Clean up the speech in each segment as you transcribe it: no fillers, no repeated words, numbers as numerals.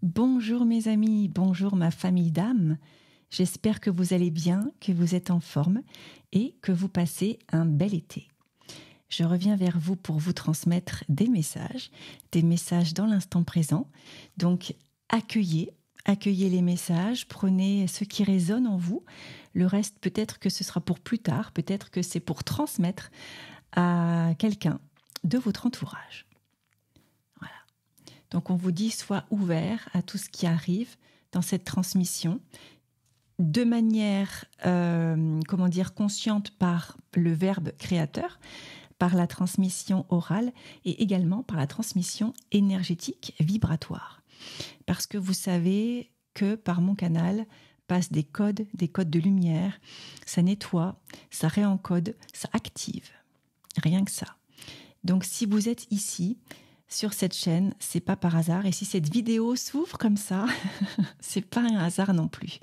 Bonjour mes amis, bonjour ma famille d'âmes. J'espère que vous allez bien, que vous êtes en forme et que vous passez un bel été. Je reviens vers vous pour vous transmettre des messages dans l'instant présent. Donc accueillez les messages, prenez ce qui résonne en vous. Le reste, peut-être que ce sera pour plus tard, peut-être que c'est pour transmettre à quelqu'un de votre entourage. Voilà. Donc on vous dit, sois ouvert à tout ce qui arrive dans cette transmission, de manière, consciente par le verbe créateur, par la transmission orale et également par la transmission énergétique vibratoire. Parce que vous savez que par mon canal passent des codes de lumière, ça nettoie, ça réencode, ça active. Rien que ça. Donc si vous êtes ici, sur cette chaîne, c'est pas par hasard. Et si cette vidéo s'ouvre comme ça, c'est pas un hasard non plus.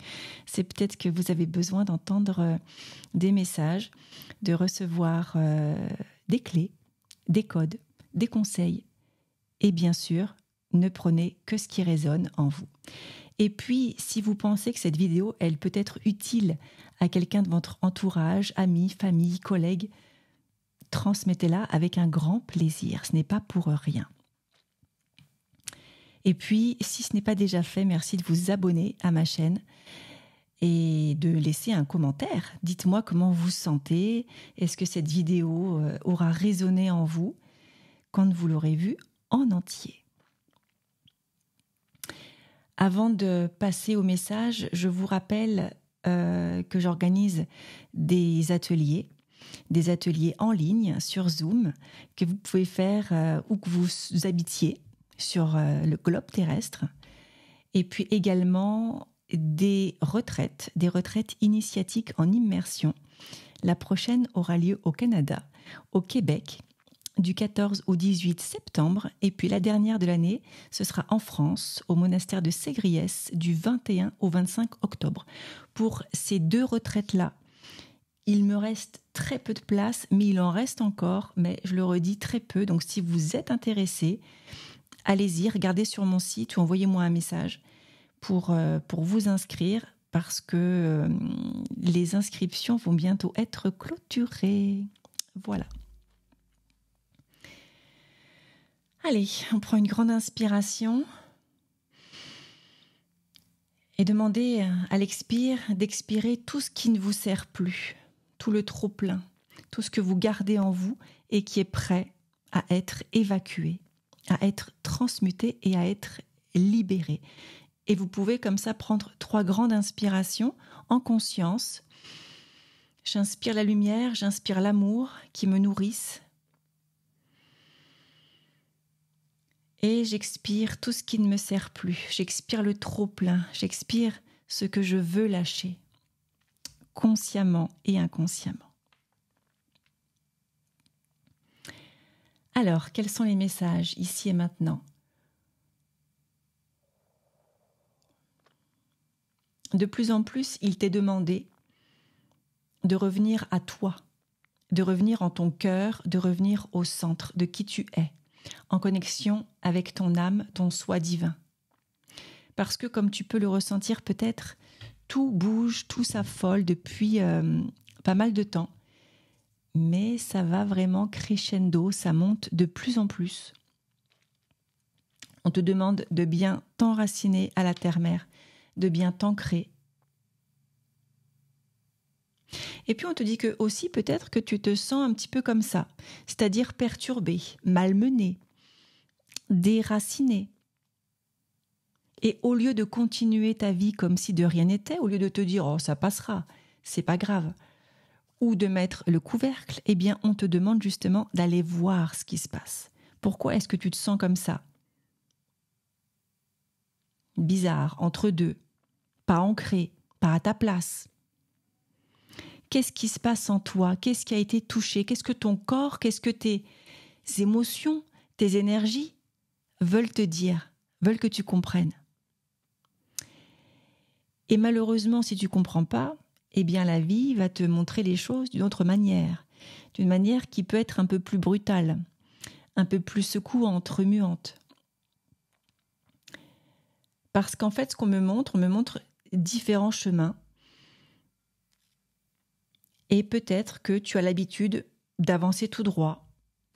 C'est peut-être que vous avez besoin d'entendre des messages, de recevoir des clés, des codes, des conseils. Et bien sûr, ne prenez que ce qui résonne en vous. Et puis, si vous pensez que cette vidéo, elle peut être utile à quelqu'un de votre entourage, amis, famille, collègues, transmettez-la avec un grand plaisir. Ce n'est pas pour rien. Et puis, si ce n'est pas déjà fait, merci de vous abonner à ma chaîne et de laisser un commentaire. Dites-moi comment vous vous sentez. Est-ce que cette vidéo aura résonné en vous quand vous l'aurez vue en entier? Avant de passer au message, je vous rappelle que j'organise des ateliers en ligne sur Zoom que vous pouvez faire où que vous habitiez sur le globe terrestre, et puis également des retraites initiatiques en immersion. La prochaine aura lieu au Canada, au Québec, du 14 au 18 septembre, et puis la dernière de l'année, ce sera en France, au monastère de Ségriès, du 21 au 25 octobre. Pour ces deux retraites-là, il me reste très peu de place, mais il en reste encore, mais je le redis, très peu. Donc si vous êtes intéressé, allez-y, regardez sur mon site ou envoyez-moi un message pour vous inscrire, parce que les inscriptions vont bientôt être clôturées. Voilà. Allez, on prend une grande inspiration et demandez à l'expire d'expirer tout ce qui ne vous sert plus, tout le trop-plein, tout ce que vous gardez en vous et qui est prêt à être évacué, à être transmuté et à être libéré. Et vous pouvez comme ça prendre 3 grandes inspirations en conscience. J'inspire la lumière, j'inspire l'amour qui me nourrissent. Et j'expire tout ce qui ne me sert plus. J'expire le trop-plein. J'expire ce que je veux lâcher, consciemment et inconsciemment. Alors, quels sont les messages ici et maintenant ? De plus en plus, il t'est demandé de revenir à toi, de revenir en ton cœur, de revenir au centre de qui tu es, en connexion avec ton âme, ton soi divin. Parce que, comme tu peux le ressentir peut-être, tout bouge, tout s'affole depuis pas mal de temps. Mais ça va vraiment crescendo, ça monte de plus en plus. On te demande de bien t'enraciner à la terre-mère, de bien t'ancrer. Et puis on te dit que aussi peut-être que tu te sens un petit peu comme ça, c'est-à-dire perturbé, malmené, déraciné. Et au lieu de continuer ta vie comme si de rien n'était, au lieu de te dire « oh ça passera, c'est pas grave », ou de mettre le couvercle, eh bien on te demande justement d'aller voir ce qui se passe. Pourquoi est-ce que tu te sens comme ça ? Bizarre, entre deux, pas ancré, pas à ta place. Qu'est-ce qui se passe en toi ? Qu'est-ce qui a été touché ? Qu'est-ce que ton corps, qu'est-ce que tes émotions, tes énergies veulent te dire, veulent que tu comprennes ? Et malheureusement, si tu ne comprends pas, eh bien la vie va te montrer les choses d'une autre manière, d'une manière qui peut être un peu plus brutale, un peu plus secouante, remuante. Parce qu'en fait, ce qu'on me montre, on me montre différents chemins. Et peut-être que tu as l'habitude d'avancer tout droit,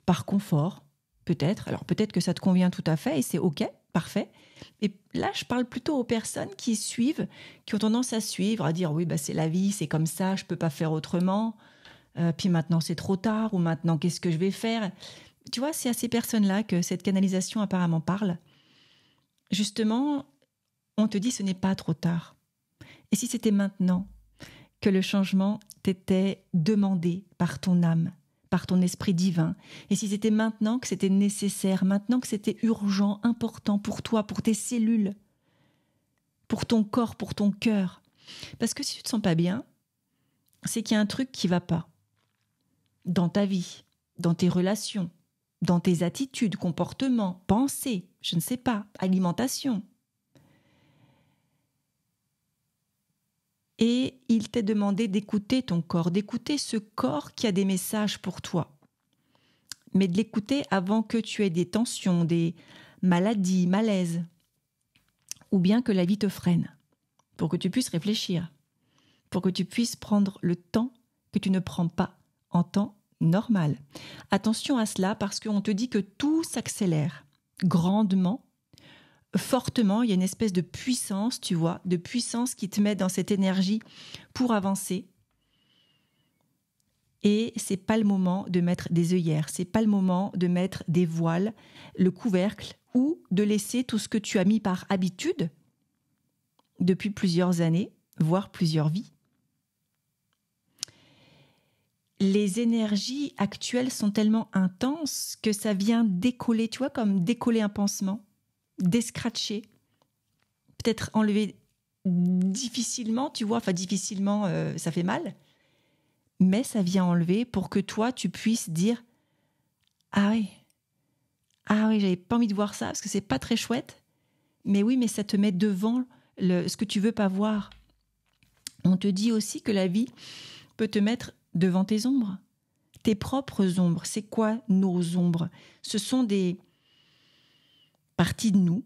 par confort, peut-être. Alors peut-être que ça te convient tout à fait et c'est OK, parfait. Et là, je parle plutôt aux personnes qui suivent, qui ont tendance à suivre, à dire oui, bah, c'est la vie, c'est comme ça, je ne peux pas faire autrement. Puis maintenant, c'est trop tard, ou maintenant, qu'est-ce que je vais faire? Tu vois, c'est à ces personnes-là que cette canalisation apparemment parle. Justement, on te dit ce n'est pas trop tard. Et si c'était maintenant que le changement t'était demandé par ton âme, par ton esprit divin, et si c'était maintenant que c'était nécessaire, maintenant que c'était urgent, important pour toi, pour tes cellules, pour ton corps, pour ton cœur. Parce que si tu ne te sens pas bien, c'est qu'il y a un truc qui ne va pas dans ta vie, dans tes relations, dans tes attitudes, comportements, pensées, je ne sais pas, alimentation. Et il t'est demandé d'écouter ton corps, d'écouter ce corps qui a des messages pour toi. Mais de l'écouter avant que tu aies des tensions, des maladies, malaises, ou bien que la vie te freine, pour que tu puisses réfléchir, pour que tu puisses prendre le temps que tu ne prends pas en temps normal. Attention à cela parce qu'on te dit que tout s'accélère grandement, fortement. Il y a une espèce de puissance, tu vois, de puissance qui te met dans cette énergie pour avancer. Et c'est pas le moment de mettre des œillères, c'est pas le moment de mettre des voiles, le couvercle, ou de laisser tout ce que tu as mis par habitude depuis plusieurs années, voire plusieurs vies. Les énergies actuelles sont tellement intenses que ça vient décoller, tu vois, comme décoller un pansement, descratcher, peut-être enlever difficilement, tu vois, enfin difficilement, ça fait mal, mais ça vient enlever pour que toi, tu puisses dire « Ah oui, j'avais pas envie de voir ça parce que c'est pas très chouette, mais oui, mais ça te met devant ce que tu veux pas voir. » On te dit aussi que la vie peut te mettre devant tes ombres, tes propres ombres. C'est quoi nos ombres? Ce sont des parties de nous,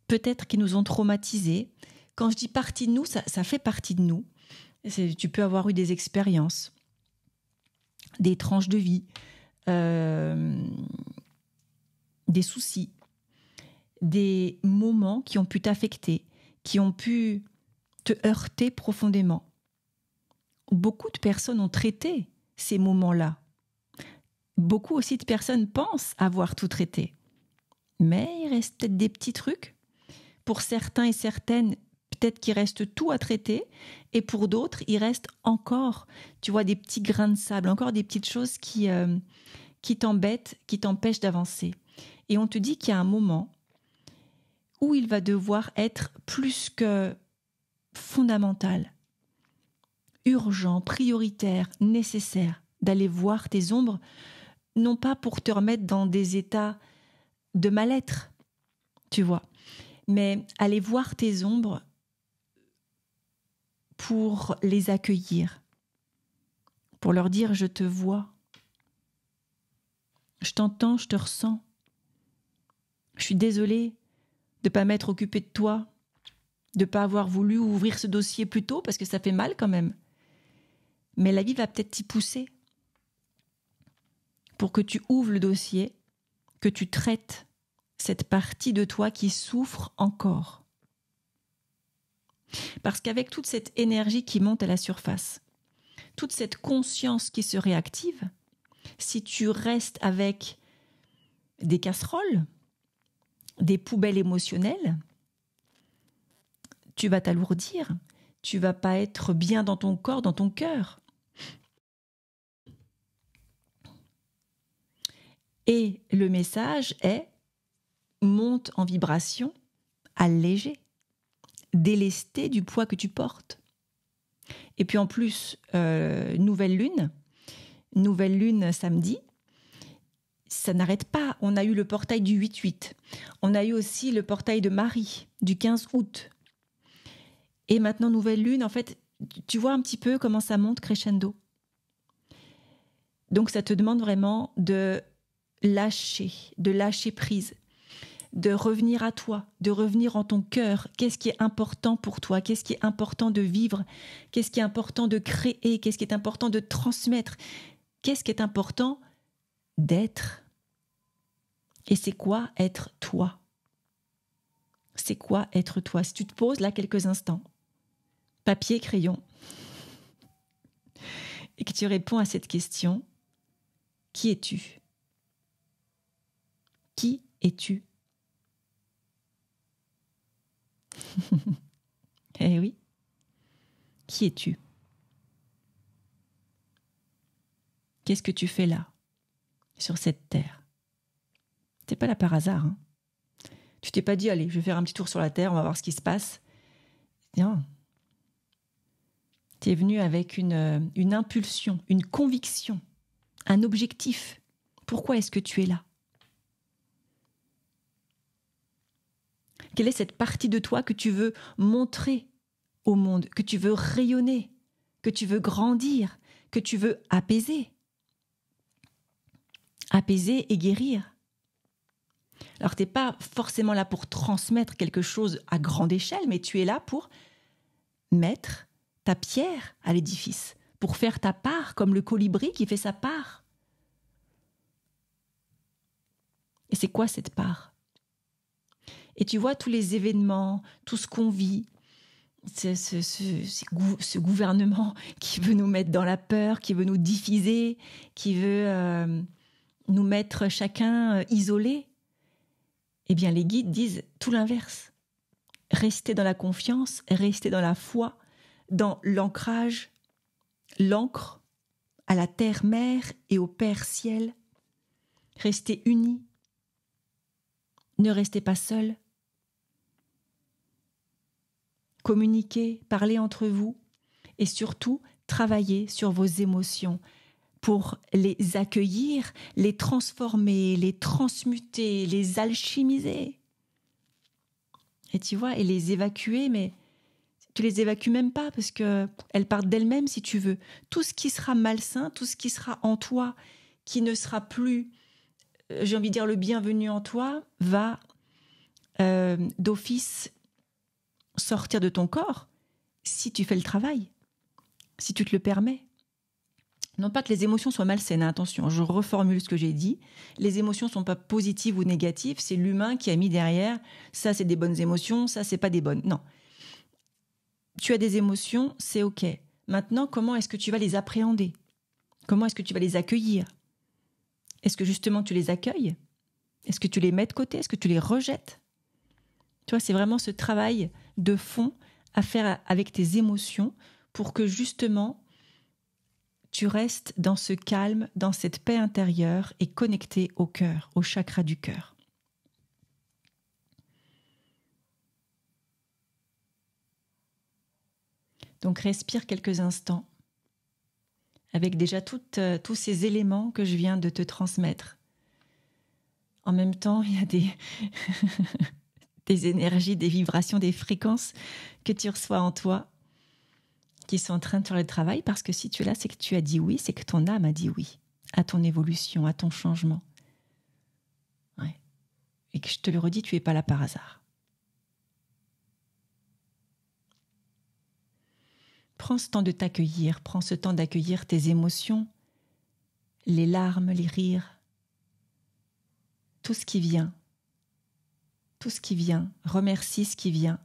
peut-être qui nous ont traumatisés. Quand je dis partie de nous, ça fait partie de nous. Tu peux avoir eu des expériences, des tranches de vie, des soucis, des moments qui ont pu t'affecter, qui ont pu te heurter profondément. Beaucoup de personnes ont traité ces moments-là. Beaucoup aussi de personnes pensent avoir tout traité. Mais il reste peut-être des petits trucs. Pour certains et certaines, peut-être qu'il reste tout à traiter. Et pour d'autres, il reste encore, tu vois, des petits grains de sable, encore des petites choses qui t'embêtent, qui t'empêchent d'avancer. Et on te dit qu'il y a un moment où il va devoir être plus que fondamental, urgent, prioritaire, nécessaire d'aller voir tes ombres, non pas pour te remettre dans des états de mal-être, tu vois, mais aller voir tes ombres pour les accueillir, pour leur dire « je te vois, je t'entends, je te ressens, je suis désolée de ne pas m'être occupée de toi, de ne pas avoir voulu ouvrir ce dossier plus tôt parce que ça fait mal quand même. Mais la vie va peut-être t'y pousser pour que tu ouvres le dossier, que tu traites cette partie de toi qui souffre encore. Parce qu'avec toute cette énergie qui monte à la surface, toute cette conscience qui se réactive, si tu restes avec des casseroles, des poubelles émotionnelles, tu vas t'alourdir, tu vas pas être bien dans ton corps, dans ton cœur. Et le message est monte en vibration, allégé, délesté du poids que tu portes. Et puis en plus, nouvelle lune samedi, ça n'arrête pas. On a eu le portail du 8-8. On a eu aussi le portail de Marie du 15 août. Et maintenant, nouvelle lune, en fait, tu vois un petit peu comment ça monte crescendo. Donc, ça te demande vraiment de lâcher prise, de revenir à toi, de revenir en ton cœur. Qu'est-ce qui est important pour toi? Qu'est-ce qui est important de vivre? Qu'est-ce qui est important de créer? Qu'est-ce qui est important de transmettre? Qu'est-ce qui est important d'être? Et c'est quoi être toi? C'est quoi être toi? Si tu te poses là quelques instants, papier, crayon, et que tu réponds à cette question, qui es-tu? Qui es-tu? Eh oui, qui es-tu? Qu'est-ce que tu fais là, sur cette terre? T'es pas là par hasard, hein? Tu t'es pas dit, allez, je vais faire un petit tour sur la terre, on va voir ce qui se passe. Non. Tu es venu avec une impulsion, une conviction, un objectif. Pourquoi est-ce que tu es là? Quelle est cette partie de toi que tu veux montrer au monde, que tu veux rayonner, que tu veux grandir, que tu veux apaiser? Apaiser et guérir. Alors, tu n'es pas forcément là pour transmettre quelque chose à grande échelle, mais tu es là pour mettre ta pierre à l'édifice, pour faire ta part, comme le colibri qui fait sa part. Et c'est quoi cette part? Et tu vois tous les événements, tout ce qu'on vit, ce gouvernement qui veut nous mettre dans la peur, qui veut nous diviser, qui veut nous mettre chacun isolés. Eh bien, les guides disent tout l'inverse. Restez dans la confiance, restez dans la foi, dans l'ancrage, l'ancre à la terre-mère et au Père ciel. Restez unis. Ne restez pas seuls. Communiquez, parlez entre vous et surtout, travaillez sur vos émotions pour les accueillir, les transformer, les transmuter, les alchimiser. Et tu vois, et les évacuer, mais tu les évacues même pas parce qu'elles partent d'elles-mêmes si tu veux. Tout ce qui sera malsain, tout ce qui sera en toi, qui ne sera plus, j'ai envie de dire, le bienvenu en toi, va d'office sortir de ton corps si tu fais le travail, si tu te le permets. Non pas que les émotions soient malsaines, attention, je reformule ce que j'ai dit. Les émotions ne sont pas positives ou négatives, c'est l'humain qui a mis derrière, ça c'est des bonnes émotions, ça c'est pas des bonnes. Non. Tu as des émotions, c'est ok. Maintenant, comment est-ce que tu vas les appréhender? Comment est-ce que tu vas les accueillir? Est-ce que justement tu les accueilles? Est-ce que tu les mets de côté? Est-ce que tu les rejettes? Tu vois, c'est vraiment ce travail de fond à faire avec tes émotions pour que justement tu restes dans ce calme, dans cette paix intérieure et connecté au cœur, au chakra du cœur. Donc respire quelques instants avec déjà tous ces éléments que je viens de te transmettre. En même temps, il y a des énergies, des vibrations, des fréquences que tu reçois en toi qui sont en train de faire le travail, parce que si tu es là, c'est que tu as dit oui, c'est que ton âme a dit oui à ton évolution, à ton changement. Ouais. Et que je te le redis, tu n'es pas là par hasard. Prends ce temps de t'accueillir, prends ce temps d'accueillir tes émotions, les larmes, les rires, tout ce qui vient. Tout ce qui vient, remercie ce qui vient,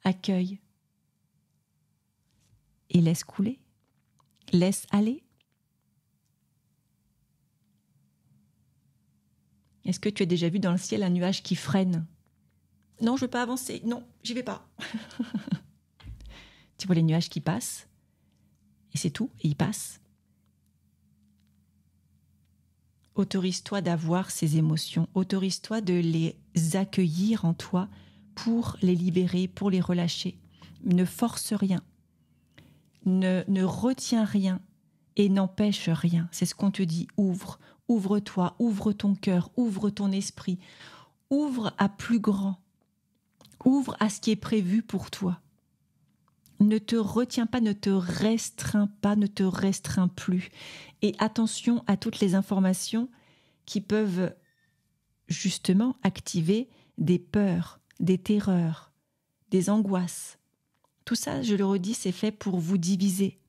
accueille et laisse couler, laisse aller. Est-ce que tu as déjà vu dans le ciel un nuage qui freine? Non, je ne veux pas avancer, non, j'y vais pas. Tu vois les nuages qui passent, et c'est tout, et ils passent. Autorise-toi d'avoir ces émotions, autorise-toi de les accueillir en toi pour les libérer, pour les relâcher. Ne force rien, ne retiens rien et n'empêche rien. C'est ce qu'on te dit, ouvre-toi, ouvre ton cœur, ouvre ton esprit, ouvre à plus grand, ouvre à ce qui est prévu pour toi. Ne te retiens pas, ne te restreins pas, ne te restreins plus. Et attention à toutes les informations qui peuvent justement activer des peurs, des terreurs, des angoisses. Tout ça, je le redis, c'est fait pour vous diviser,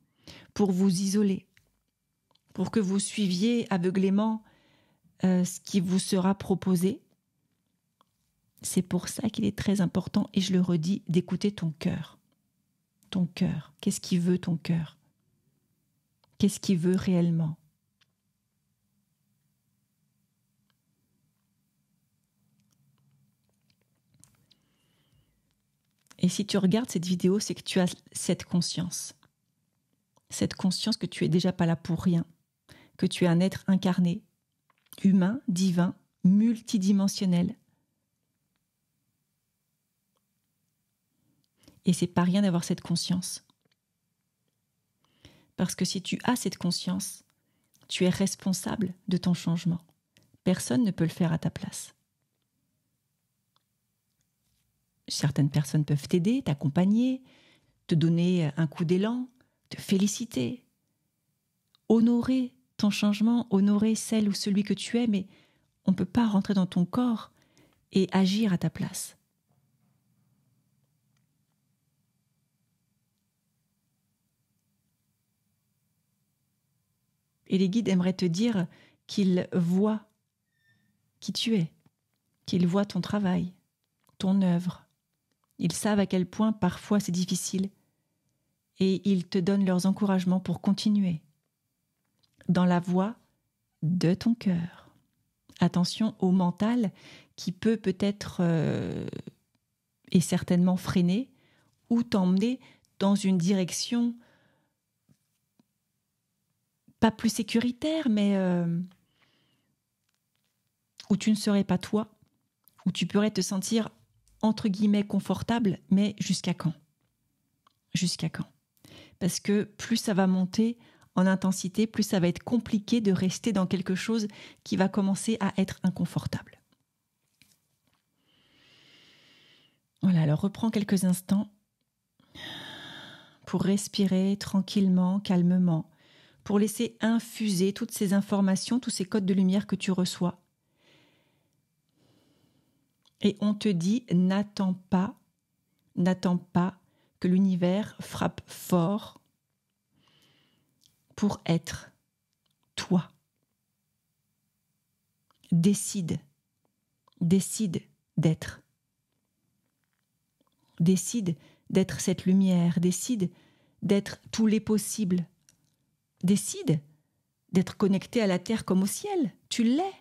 pour vous isoler, pour que vous suiviez aveuglément ce qui vous sera proposé. C'est pour ça qu'il est très important, et je le redis, d'écouter ton cœur. Ton cœur, qu'est-ce qu'il veut ton cœur? Qu'est-ce qu'il veut réellement? Et si tu regardes cette vidéo, c'est que tu as cette conscience que tu es déjà pas là pour rien, que tu es un être incarné, humain, divin, multidimensionnel. Et c'est pas rien d'avoir cette conscience. Parce que si tu as cette conscience, tu es responsable de ton changement. Personne ne peut le faire à ta place. Certaines personnes peuvent t'aider, t'accompagner, te donner un coup d'élan, te féliciter, honorer ton changement, honorer celle ou celui que tu es, mais on ne peut pas rentrer dans ton corps et agir à ta place. Et les guides aimeraient te dire qu'ils voient qui tu es, qu'ils voient ton travail, ton œuvre. Ils savent à quel point parfois c'est difficile et ils te donnent leurs encouragements pour continuer dans la voie de ton cœur. Attention au mental qui peut-être et certainement freiner ou t'emmener dans une direction pas plus sécuritaire, mais où tu ne serais pas toi, où tu pourrais te sentir entre guillemets confortable, mais jusqu'à quand? Jusqu'à quand? Parce que plus ça va monter en intensité, plus ça va être compliqué de rester dans quelque chose qui va commencer à être inconfortable. Voilà, alors reprends quelques instants pour respirer tranquillement, calmement, pour laisser infuser toutes ces informations, tous ces codes de lumière que tu reçois. Et on te dit, n'attends pas que l'univers frappe fort pour être toi. Décide d'être. Décide d'être cette lumière, décide d'être tous les possibles. Décide d'être connecté à la terre comme au ciel. Tu l'es.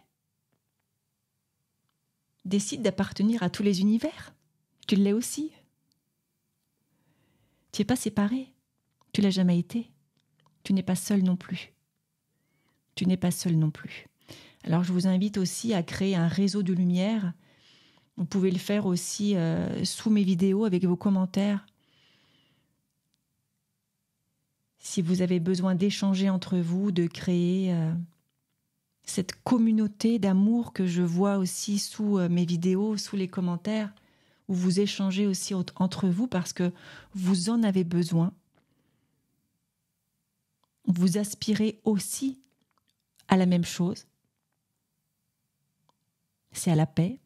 Décide d'appartenir à tous les univers. Tu l'es aussi. Tu n'es pas séparé. Tu l'as jamais été. Tu n'es pas seul non plus. Tu n'es pas seul non plus. Alors je vous invite aussi à créer un réseau de lumière. Vous pouvez le faire aussi sous mes vidéos avec vos commentaires. Si vous avez besoin d'échanger entre vous, de créer cette communauté d'amour que je vois aussi sous mes vidéos, sous les commentaires, où vous échangez aussi entre vous parce que vous en avez besoin. Vous aspirez aussi à la même chose. C'est à la paix,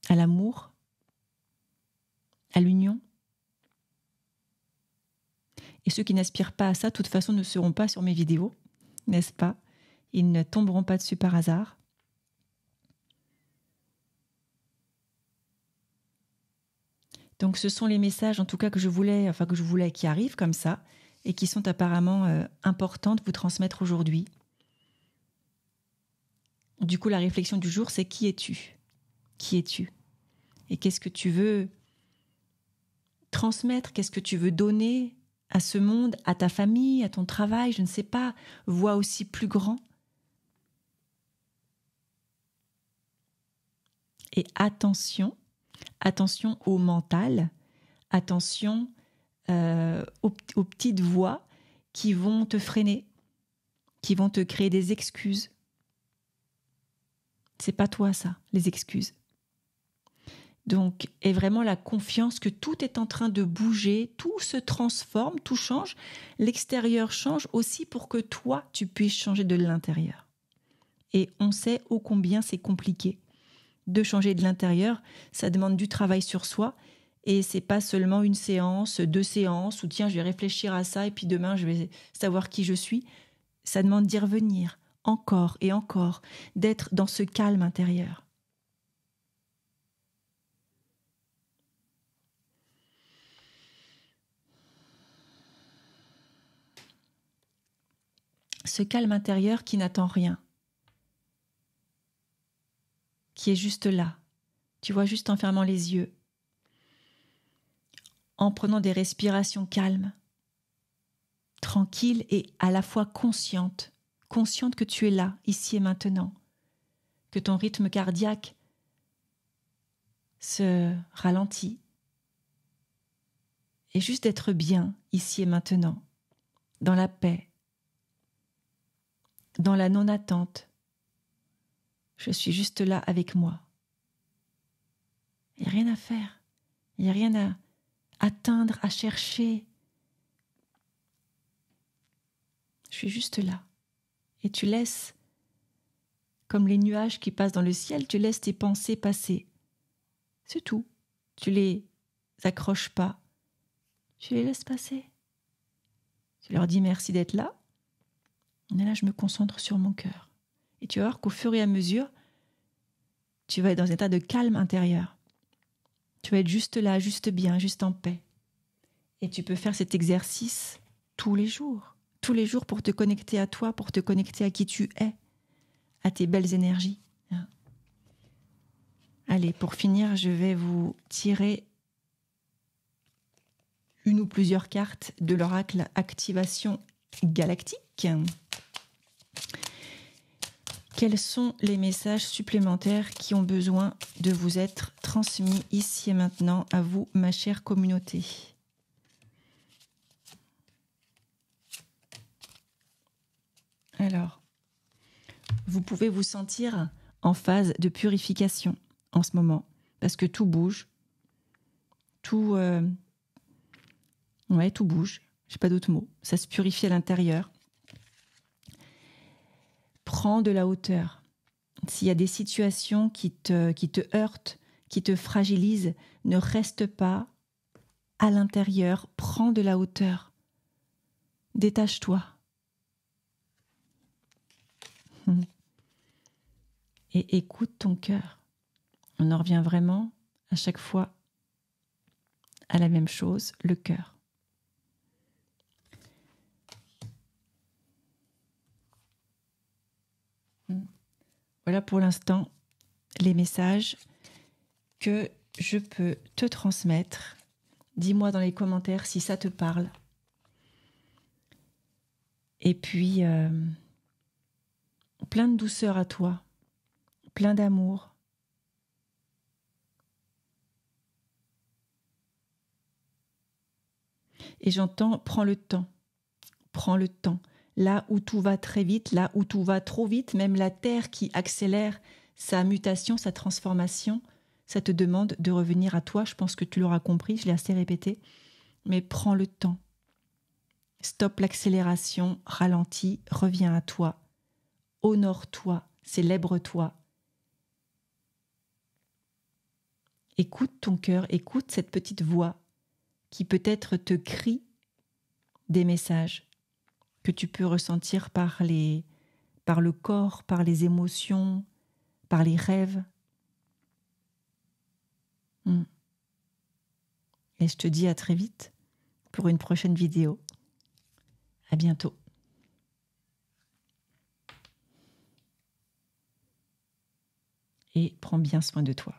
à l'amour, à l'union. Et ceux qui n'aspirent pas à ça, de toute façon, ne seront pas sur mes vidéos, n'est-ce pas? Ils ne tomberont pas dessus par hasard. Donc ce sont les messages, en tout cas, que je voulais qui arrivent comme ça, et qui sont apparemment importants de vous transmettre aujourd'hui. Du coup, la réflexion du jour, c'est qui es-tu? Qui es-tu? Et qu'est-ce que tu veux transmettre? Qu'est-ce que tu veux donner à ce monde, à ta famille, à ton travail? Je ne sais pas. Vois aussi plus grand. Et attention au mental, attention aux petites voix qui vont te freiner, qui vont te créer des excuses. C'est pas toi ça, les excuses. Donc, et vraiment la confiance que tout est en train de bouger, tout se transforme, tout change. L'extérieur change aussi pour que toi, tu puisses changer de l'intérieur. Et on sait ô combien c'est compliqué de changer de l'intérieur. Ça demande du travail sur soi. Et c'est pas seulement une séance, 2 séances, ou tiens, je vais réfléchir à ça et puis demain, je vais savoir qui je suis. Ça demande d'y revenir encore et encore, d'être dans ce calme intérieur. Ce calme intérieur qui n'attend rien, qui est juste là. Tu vois, juste en fermant les yeux, en prenant des respirations calmes, tranquilles et à la fois conscientes, consciente que tu es là, ici et maintenant, que ton rythme cardiaque se ralentit, et juste d'être bien ici et maintenant, dans la paix, dans la non-attente. Je suis juste là avec moi. Il n'y a rien à faire, il n'y a rien à atteindre, à chercher. Je suis juste là. Et tu laisses, comme les nuages qui passent dans le ciel, tu laisses tes pensées passer. C'est tout. Tu les accroches pas. Tu les laisses passer. Tu leur dis merci d'être là. Et là, je me concentre sur mon cœur. Et tu vas voir qu'au fur et à mesure, tu vas être dans un état de calme intérieur. Tu vas être juste là, juste bien, juste en paix. Et tu peux faire cet exercice tous les jours pour te connecter à toi, pour te connecter à qui tu es, à tes belles énergies. Allez, pour finir, je vais vous tirer une ou plusieurs cartes de l'oracle Activation Galactique. Quels sont les messages supplémentaires qui ont besoin de vous être transmis ici et maintenant à vous, ma chère communauté ? Alors, vous pouvez vous sentir en phase de purification en ce moment, parce que tout bouge, tout bouge, j'ai pas d'autre mot, ça se purifie à l'intérieur. Prends de la hauteur. S'il y a des situations qui te heurtent, qui te fragilisent, ne reste pas à l'intérieur, prends de la hauteur. Détache-toi. Et écoute ton cœur. On en revient vraiment à chaque fois à la même chose, le cœur. Voilà pour l'instant les messages que je peux te transmettre. Dis-moi dans les commentaires si ça te parle. Et puis, plein de douceur à toi, plein d'amour. Et j'entends, prends le temps. Là où tout va très vite, là où tout va trop vite, même la Terre qui accélère sa mutation, sa transformation, ça te demande de revenir à toi. Je pense que tu l'auras compris, je l'ai assez répété. Mais prends le temps. Stop l'accélération, ralentis, reviens à toi. Honore-toi, célèbre-toi. Écoute ton cœur, écoute cette petite voix qui peut-être te crie des messages que tu peux ressentir par le corps, par les émotions, par les rêves. Et je te dis à très vite pour une prochaine vidéo. À bientôt. Et prends bien soin de toi.